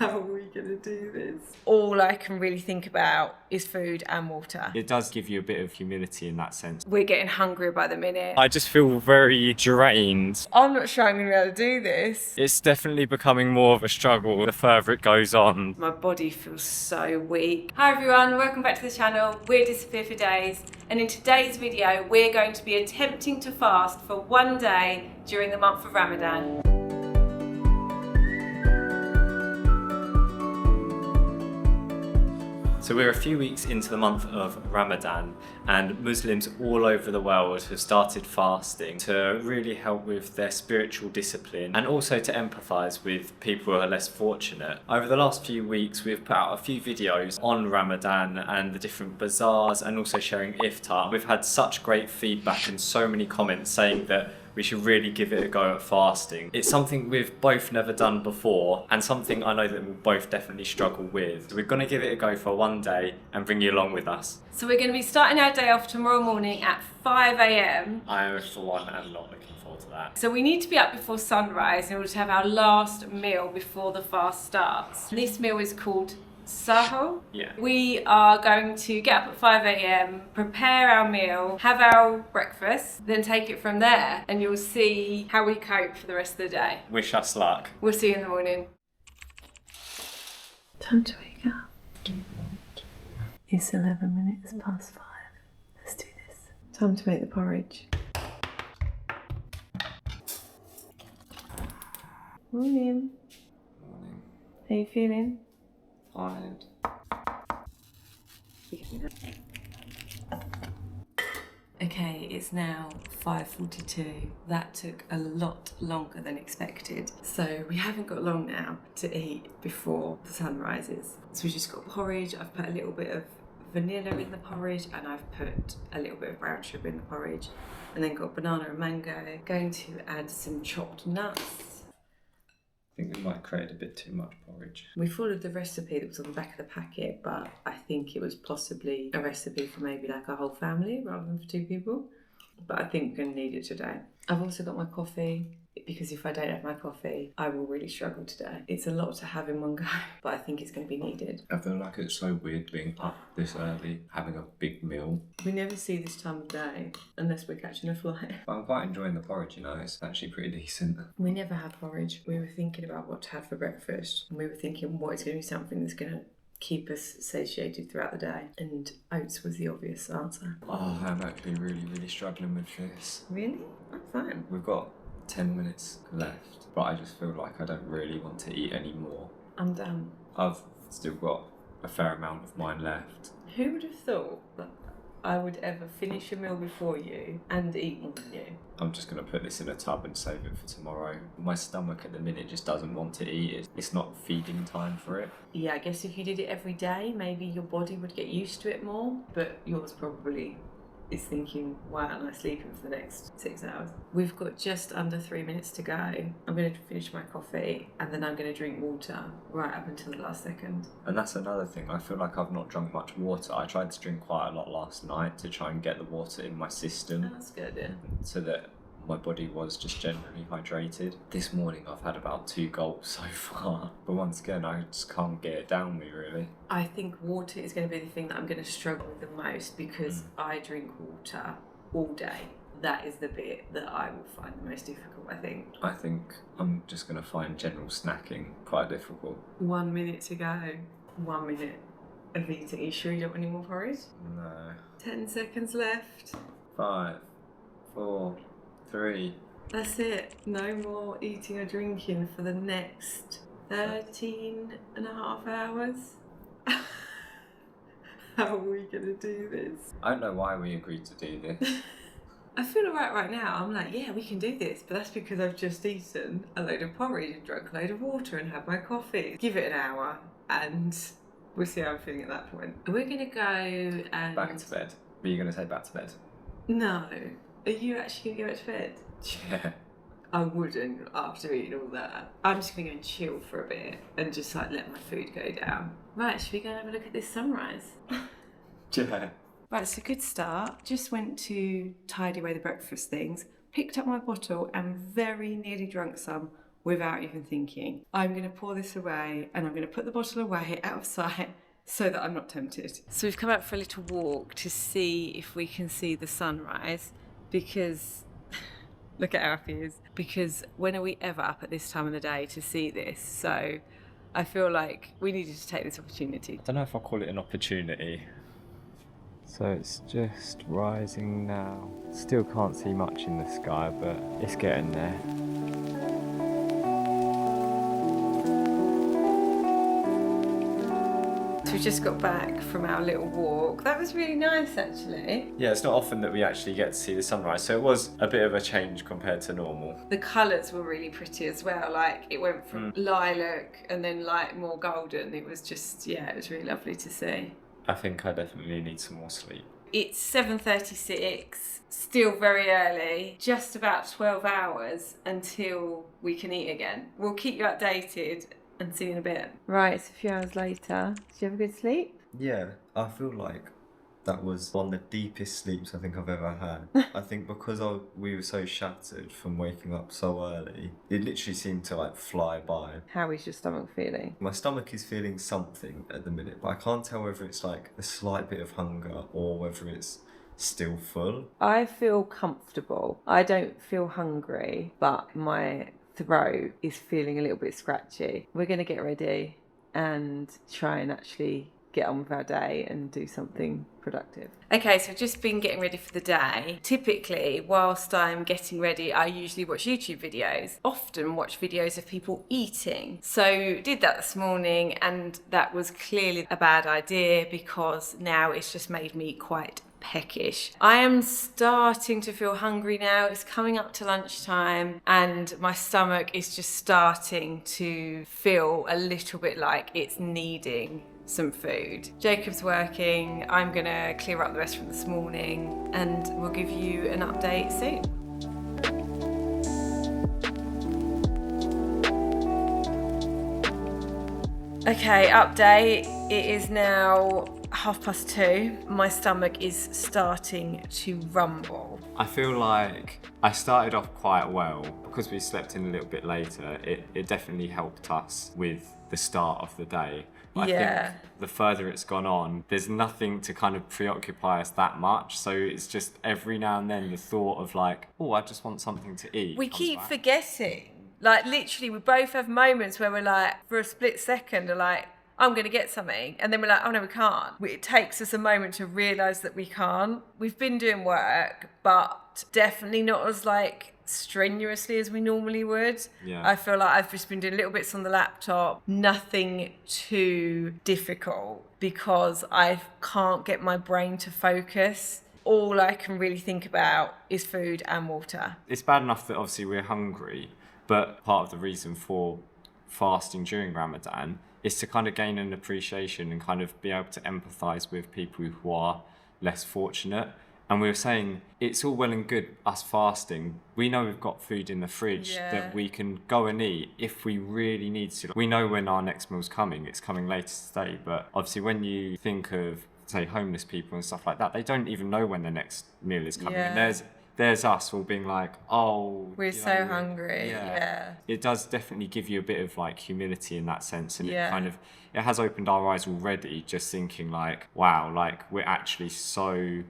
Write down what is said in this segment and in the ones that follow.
How are we going to do this? All I can really think about is food and water. It does give you a bit of humility in that sense. We're getting hungrier by the minute. I just feel very drained. I'm not sure I'm going to be able to do this. It's definitely becoming more of a struggle the further it goes on. My body feels so weak. Hi everyone, welcome back to the channel. We're Disappear for Days, and in today's video we're going to be attempting to fast for one day during the month of Ramadan. So we're a few weeks into the month of Ramadan, and Muslims all over the world have started fasting to really help with their spiritual discipline and also to empathise with people who are less fortunate. Over the last few weeks we've put out a few videos on Ramadan and the different bazaars and also sharing Iftar. We've had such great feedback and so many comments saying that we should really give it a go at fasting. It's something we've both never done before and something I know that we'll both definitely struggle with. So we're going to give it a go for one day and bring you along with us. So we're going to be starting our day off tomorrow morning at 5 AM. I, for one, am not looking forward to that. So we need to be up before sunrise in order to have our last meal before the fast starts. This meal is called Sahur. Yeah. We are going to get up at 5 AM, prepare our meal, have our breakfast, then take it from there, and you'll see how we cope for the rest of the day. Wish us luck. We'll see you in the morning. Time to wake up. It's 11 minutes past 5. Let's do this. Time to make the porridge. Morning. Morning. How you feeling? Tired. Okay, it's now 5:42. That took a lot longer than expected. So we haven't got long now to eat before the sun rises. So we just got porridge. I've put a little bit of vanilla in the porridge and I've put a little bit of brown sugar in the porridge. And then got banana and mango. Going to add some chopped nuts. I think we might create a bit too much porridge. We followed the recipe that was on the back of the packet, but I think it was possibly a recipe for maybe like a whole family rather than for 2 people. But I think we're going to need it today. I've also got my coffee, because if I don't have my coffee, I will really struggle today. It's a lot to have in one go, but I think it's going to be needed. I feel like it's so weird being up this early, having a big meal. We never see this time of day unless we're catching a flight. But I'm quite enjoying the porridge, you know, it's actually pretty decent. We never have porridge. We were thinking about what to have for breakfast, and we were thinking what is going to be something that's going to keep us satiated throughout the day, and oats was the obvious answer. Oh, I'm actually really struggling with this. Really? I'm fine. We've got 10 minutes left, but I just feel like I don't really want to eat any more. I'm done. I've still got a fair amount of mine left. Who would have thought that I would ever finish a meal before you and eat more than you? I'm just going to put this in a tub and save it for tomorrow. My stomach at the minute just doesn't want to eat it. It's not feeding time for it. Yeah, I guess if you did it every day, maybe your body would get used to it more, but yours probably is thinking, why aren't I sleeping for the next 6 hours? We've got just under 3 minutes to go. I'm going to finish my coffee and then I'm going to drink water right up until the last second. And that's another thing. I feel like I've not drunk much water. I tried to drink quite a lot last night to try and get the water in my system. Oh, that's good, yeah. So that my body was just generally hydrated. This morning I've had about 2 gulps so far, but once again I just can't get it down me really. I think water is going to be the thing that I'm going to struggle with the most, because I drink water all day. That is the bit that I will find the most difficult, I think. I think I'm just going to find general snacking quite difficult. 1 minute to go. 1 minute of eating. Are you sure you don't want any more porridge? No. 10 seconds left. 5, 4, 3. That's it. No more eating or drinking for the next 13 and a half hours. How are we going to do this? I don't know why we agreed to do this. I feel alright right now. I'm like, yeah, we can do this. But that's because I've just eaten a load of porridge and drunk a load of water and had my coffee. Give it an hour and we'll see how I'm feeling at that point. We're going to go and... Back to bed. Are you going to say back to bed? No. Are you actually going to go back to bed? Yeah. I wouldn't after eating all that. I'm just going to go and chill for a bit and just like let my food go down. Right, should we go and have a look at this sunrise? Yeah. Right, it's a good start. Just went to tidy away the breakfast things, picked up my bottle and very nearly drunk some without even thinking. I'm going to pour this away and I'm going to put the bottle away out of sight so that I'm not tempted. So we've come out for a little walk to see if we can see the sunrise, because look at how happy he is. Because when are we ever up at this time of the day to see this? So I feel like we needed to take this opportunity. I don't know if I'll call it an opportunity. So it's just rising now. Still can't see much in the sky, but it's getting there. So we just got back from our little walk. That was really nice, actually. Yeah, it's not often that we actually get to see the sunrise, so it was a bit of a change compared to normal. The colours were really pretty as well. Like, it went from lilac and then like more golden. It was just, yeah, it was really lovely to see. I think I definitely need some more sleep. It's 7:36, still very early, just about 12 hours until we can eat again. We'll keep you updated and see you in a bit. Right, it's a few hours later. Did you have a good sleep? Yeah, I feel like that was one of the deepest sleeps I think I've ever had. I think because we were so shattered from waking up so early, it literally seemed to like fly by. How is your stomach feeling? My stomach is feeling something at the minute, but I can't tell whether it's like a slight bit of hunger or whether it's still full. I feel comfortable. I don't feel hungry, but my throat is feeling a little bit scratchy. We're going to get ready and try and actually get on with our day and do something productive. Okay, so I've just been getting ready for the day. Typically, whilst I'm getting ready, I usually watch YouTube videos. Often watch videos of people eating. So did that this morning, and that was clearly a bad idea because now it's just made me quite peckish. I am starting to feel hungry now. It's coming up to lunchtime and my stomach is just starting to feel a little bit like it's needing some food. Jacob's working. I'm gonna clear up the rest from this morning and we'll give you an update soon. Okay, update. It is now 2:30. My stomach is starting to rumble. I feel like I started off quite well. Because we slept in a little bit later, it definitely helped us with the start of the day. But I think the further it's gone on, there's nothing to kind of preoccupy us that much. So it's just every now and then the thought of like, oh, I just want something to eat. We keep forgetting. Like literally, we both have moments where we're like, for a split second, are like, I'm going to get something. And then we're like, oh no, we can't. It takes us a moment to realise that we can't. We've been doing work, but definitely not as like strenuously as we normally would. Yeah. I feel like I've just been doing little bits on the laptop, nothing too difficult because I can't get my brain to focus. All I can really think about is food and water. It's bad enough that obviously we're hungry, but part of the reason for fasting during Ramadan is to kind of gain an appreciation and kind of be able to empathise with people who are less fortunate. And we were saying, it's all well and good us fasting. We know we've got food in the fridge that we can go and eat if we really need to. We know when our next meal's coming. It's coming later today. But obviously when you think of, say, homeless people and stuff like that, they don't even know when the next meal is coming. Yeah. And there's us all being like, oh, we're so hungry. Yeah. It does definitely give you a bit of like humility in that sense, and it has opened our eyes already, just thinking like, wow, like we're actually so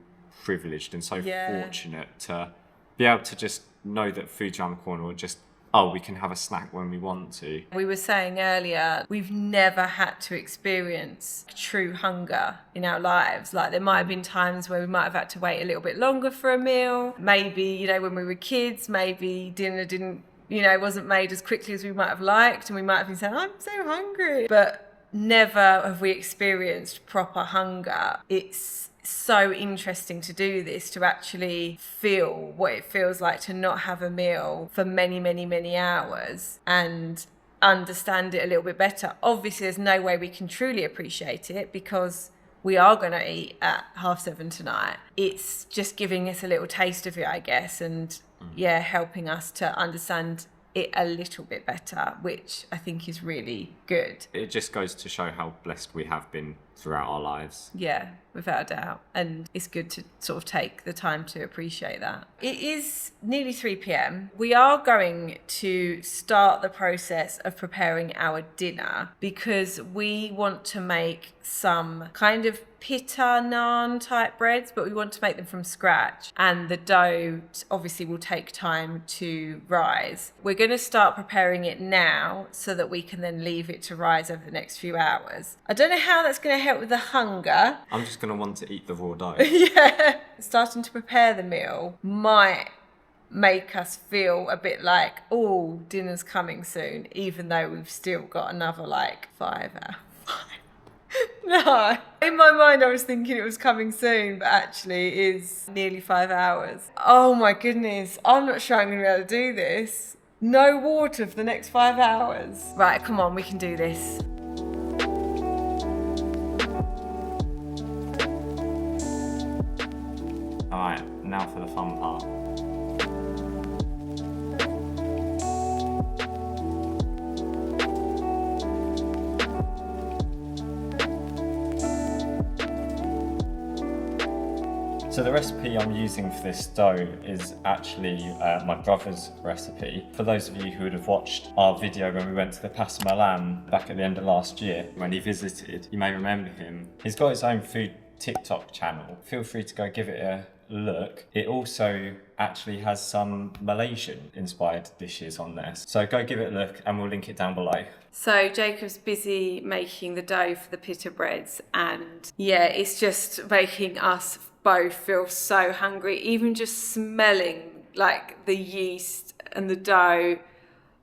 privileged and so fortunate to be able to just know that food's around the corner, or just, oh, we can have a snack when we want to. We were saying earlier, we've never had to experience true hunger in our lives. Like there might have been times where we might have had to wait a little bit longer for a meal. Maybe, you know, when we were kids, maybe dinner didn't, you know, wasn't made as quickly as we might have liked, and we might have been saying, I'm so hungry. But never have we experienced proper hunger. It's so interesting to do this, to actually feel what it feels like to not have a meal for many, many, many hours and understand it a little bit better. Obviously, there's no way we can truly appreciate it because we are going to eat at 7:30 tonight. It's just giving us a little taste of it, I guess, and helping us to understand it a little bit better, which I think is really good. It just goes to show how blessed we have been throughout our lives. Yeah. without a doubt. And it's good to sort of take the time to appreciate that. It is nearly 3 p.m. We are going to start the process of preparing our dinner because we want to make some kind of pita naan type breads, but we want to make them from scratch, and the dough obviously will take time to rise. We're going to start preparing it now so that we can then leave it to rise over the next few hours. I don't know how that's going to help with the hunger. I'm just going to want to eat the raw dough. Yeah. Starting to prepare the meal might make us feel a bit like, oh, dinner's coming soon, even though we've still got another like 5 hours. No, in my mind I was thinking it was coming soon, but actually it is nearly 5 hours. Oh my goodness, I'm not sure I'm going to be able to do this. No water for the next 5 hours. Right, come on, we can do this. Alright, now for the fun part. So the recipe I'm using for this dough is actually my brother's recipe. For those of you who would have watched our video when we went to the Pasar Malam back at the end of last year, when he visited, you may remember him. He's got his own food TikTok channel. Feel free to go give it a look. It also actually has some Malaysian inspired dishes on there. So go give it a look and we'll link it down below. So Jacob's busy making the dough for the pita breads, and yeah, it's just making us both feel so hungry. Even just smelling like the yeast and the dough,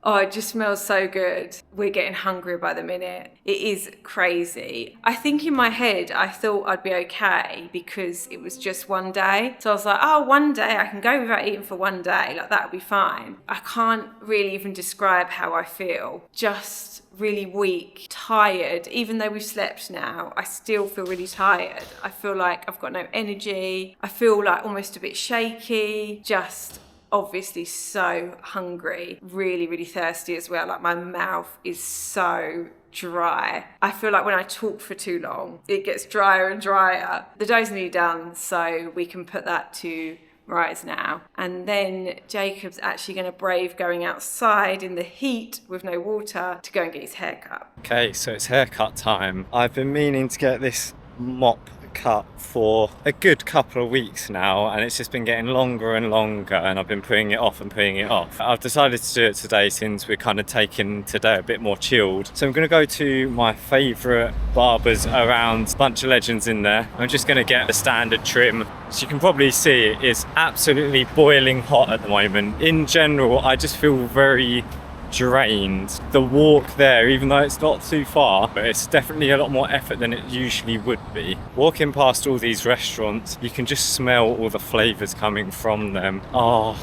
oh, it just smells so good. We're getting hungrier by the minute. It is crazy. I think in my head, I thought I'd be okay because it was just one day. So I was like, oh, one day I can go without eating for one day. Like, that'll be fine. I can't really even describe how I feel. Just really weak, tired. Even though we've slept now, I still feel really tired. I feel like I've got no energy. I feel like almost a bit shaky. Just obviously so hungry, really, really thirsty as well. Like, my mouth is so dry. I feel like when I talk for too long, it gets drier and drier. The dough's nearly done, so we can put that to rise now. And then Jacob's actually going to brave going outside in the heat with no water to go and get his hair cut. Okay, so it's haircut time. I've been meaning to get this mop cut for a good couple of weeks now, and it's just been getting longer and longer, and I've been putting it off and putting it off. I've decided to do it today since we're kind of taking today a bit more chilled. So I'm going to go to my favourite barbers around, a bunch of legends in there. I'm just going to get the standard trim. As you can probably see, it's absolutely boiling hot at the moment. In general, I just feel very drained. The walk there, even though it's not too far, but it's definitely a lot more effort than it usually would be. Walking past all these restaurants, you can just smell all the flavours coming from them. Oh,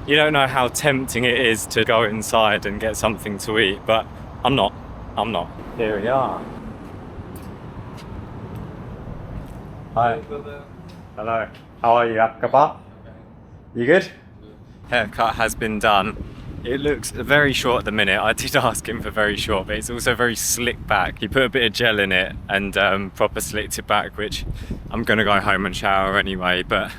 you don't know how tempting it is to go inside and get something to eat, but I'm not. Here we are. Hi. Hello. How are you, Akaba? You good? Haircut has been done. It looks very short at the minute. I did ask him for very short, but it's also very slick back. He put a bit of gel in it and proper slicked it back, which I'm going to go home and shower anyway, but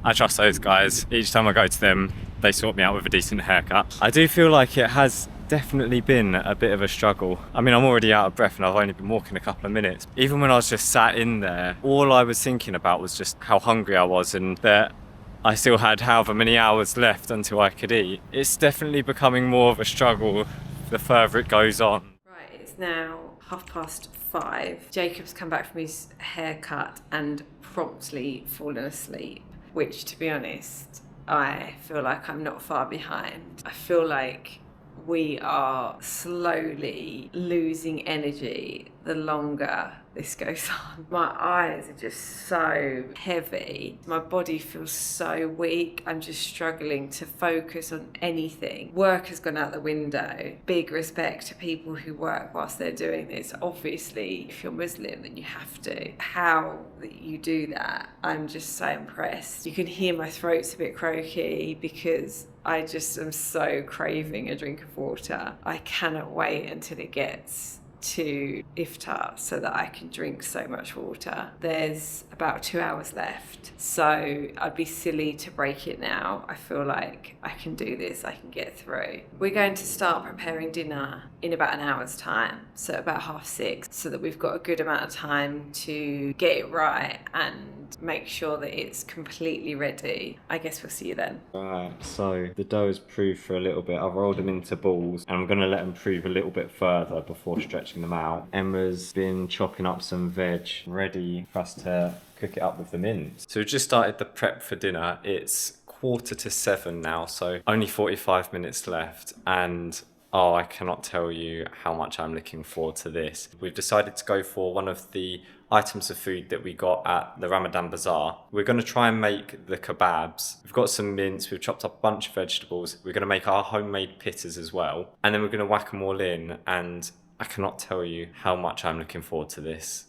I trust those guys. Each time I go to them, they sort me out with a decent haircut. I do feel like it has definitely been a bit of a struggle. I mean, I'm already out of breath and I've only been walking a couple of minutes. Even when I was just sat in there, all I was thinking about was just how hungry I was and that I still had however many hours left until I could eat. It's definitely becoming more of a struggle the further it goes on. Right, it's now 5:30. Jacob's come back from his haircut and promptly fallen asleep, which, to be honest, I feel like I'm not far behind. I feel like we are slowly losing energy the longer this goes on. My eyes are just so heavy. My body feels so weak. I'm just struggling to focus on anything. Work has gone out the window. Big respect to people who work whilst they're doing this. Obviously, if you're Muslim, then you have to. How you do that, I'm just so impressed. You can hear my throat's a bit croaky because I just am so craving a drink of water. I cannot wait until it gets to Iftar so that I can drink so much water. There's about 2 hours left, so I'd be silly to break it now. I feel like I can do this, I can get through. We're going to start preparing dinner in about an hour's time, so about 6:30, so that we've got a good amount of time to get it right and make sure that it's completely ready. I guess we'll see you then. Right, so the dough's proved for a little bit. I've rolled them into balls and I'm going to let them prove a little bit further before stretching them out. Emma's been chopping up some veg, ready for us to cook it up with the mince. So we've just started the prep for dinner. It's 6:45 now, so only 45 minutes left, and oh, I cannot tell you how much I'm looking forward to this. We've decided to go for one of the items of food that we got at the Ramadan bazaar. We're going to try and make the kebabs. We've got some mince, we've chopped up a bunch of vegetables. We're going to make our homemade pittas as well. And then we're going to whack them all in, and I cannot tell you how much I'm looking forward to this.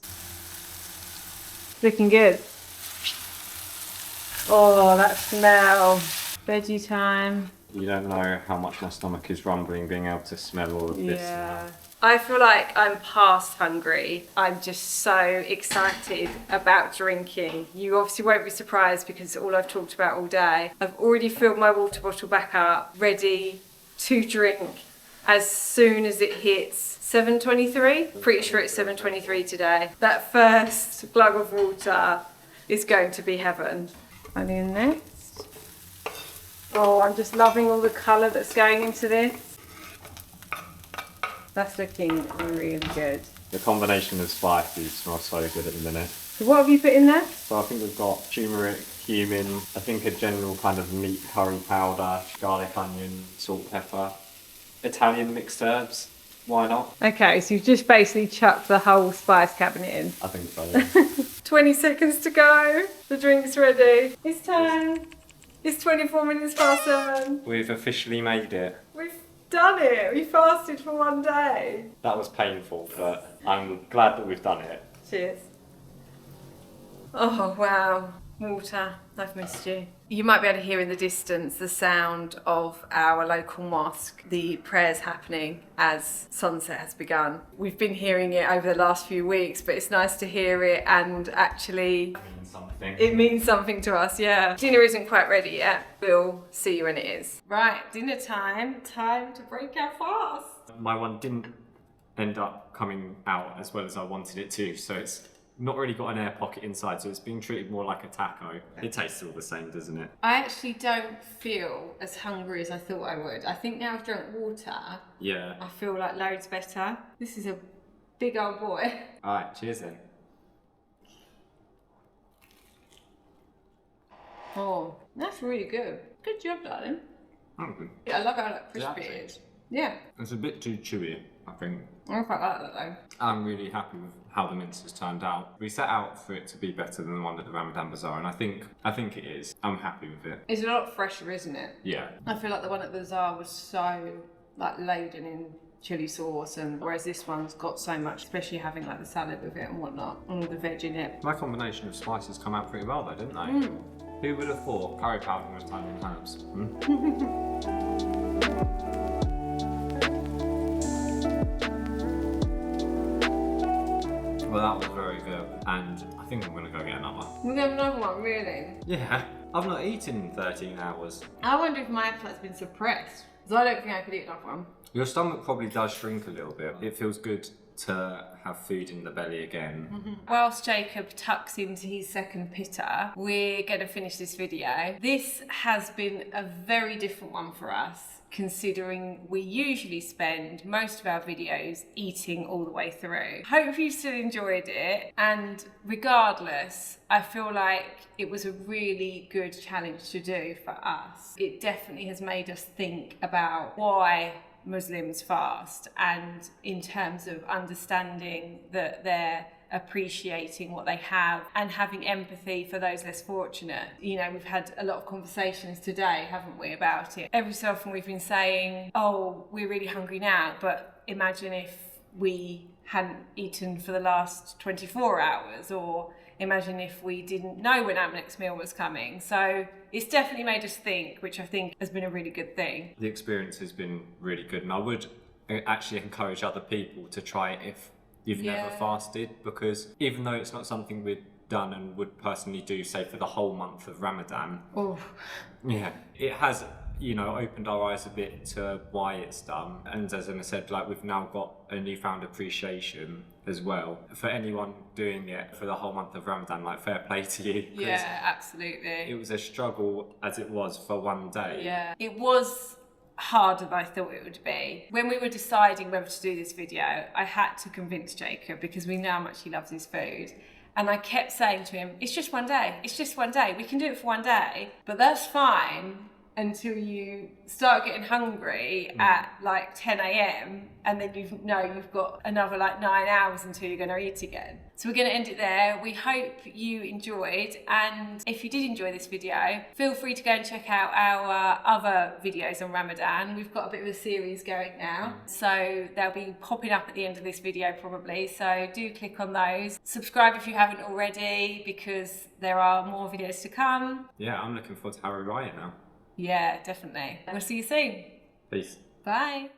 Looking good. Oh, that smell. Veggie time. You don't know how much my stomach is rumbling being able to smell all of this. Yeah. I feel like I'm past hungry. I'm just so excited about drinking. You obviously won't be surprised because it's all I've talked about all day. I've already filled my water bottle back up, ready to drink as soon as it hits 7:23. Pretty sure it's 7:23 today. That first glug of water is going to be heaven. Onion next. Oh, I'm just loving all the colour that's going into this. That's looking really good. The combination of spices smells so good at the minute. So what have you put in there? So I think we've got turmeric, cumin, I think a general kind of meat curry powder, garlic, onion, salt, pepper, Italian mixed herbs. Why not? Okay, so you've just basically chucked the whole spice cabinet in. I think so, yeah. 20 seconds to go. The drink's ready. It's time. It's 24 minutes past 7. We've officially made it. We've done it. We fasted for 1 day. That was painful, but I'm glad that we've done it. Cheers. Oh, wow. Water, I've missed you. You might be able to hear in the distance the sound of our local mosque, the prayers happening as sunset has begun. We've been hearing it over the last few weeks, but it's nice to hear it and actually it means something to us, yeah. Dinner isn't quite ready yet. We'll see you when it is. Right, dinner time. Time to break our fast. My one didn't end up coming out as well as I wanted it to, so it's not really got an air pocket inside, so it's being treated more like a taco. It tastes all the same, doesn't it? I actually don't feel as hungry as I thought I would. I think now I've drunk water, Yeah. I feel like loads better. This is a big old boy. Alright, cheers then. Oh, that's really good. Good job, darling. Okay. I love how like, crispy it is. Yeah, It's a bit too chewy, I think. I quite like that though. I'm really happy with how the mince has turned out. We set out for it to be better than the one at the Ramadan Bazaar, and I think it is. I'm happy with it. It's a lot fresher, isn't it? Yeah. I feel like the one at the bazaar was so like laden in chili sauce, and whereas this one's got so much, especially having like the salad with it and whatnot, and the veg in it. My combination of spices come out pretty well though, didn't they? Who would have thought curry powder was Italian herbs? Well, that was very good, and I think I'm going to go get another. We'll get another one, really. Yeah, I've not eaten in 13 hours. I wonder if my appetite's been suppressed, because I don't think I could eat another one. Your stomach probably does shrink a little bit. It feels good to have food in the belly again. Whilst Jacob tucks into his second pitta, we're going to finish this video. This has been a very different one for us, considering we usually spend most of our videos eating all the way through. Hope you still enjoyed it, and regardless, I feel like it was a really good challenge to do for us. It definitely has made us think about why Muslims fast, and in terms of understanding that they're appreciating what they have and having empathy for those less fortunate. You know, we've had a lot of conversations today, haven't we, about it. Every so often we've been saying, oh, we're really hungry now, but imagine if we hadn't eaten for the last 24 hours, or imagine if we didn't know when our next meal was coming. So it's definitely made us think, which I think has been a really good thing. The experience has been really good, and I would actually encourage other people to try it if you've never fasted, because even though it's not something we've done and would personally do, say, for the whole month of Ramadan, it has, you know, opened our eyes a bit to why it's done. And as Emma said, like, we've now got a newfound appreciation as well. For anyone doing it for the whole month of Ramadan, like, fair play to you. Yeah, absolutely. It was a struggle as it was for one day. Yeah, it was harder than I thought it would be. When we were deciding whether to do this video, I had to convince Jacob, because we know how much he loves his food. And I kept saying to him, it's just one day, it's just one day. We can do it for one day, but that's fine until you start getting hungry at like 10 a.m. and then you've got another like 9 hours until you're going to eat again. So we're going to end it there. We hope you enjoyed, and if you did enjoy this video, feel free to go and check out our other videos on Ramadan. We've got a bit of a series going now, so they'll be popping up at the end of this video probably, so do click on those. Subscribe if you haven't already, because there are more videos to come. Yeah, I'm looking forward to Harry Riot now. Yeah, definitely. We'll see you soon. Peace. Bye.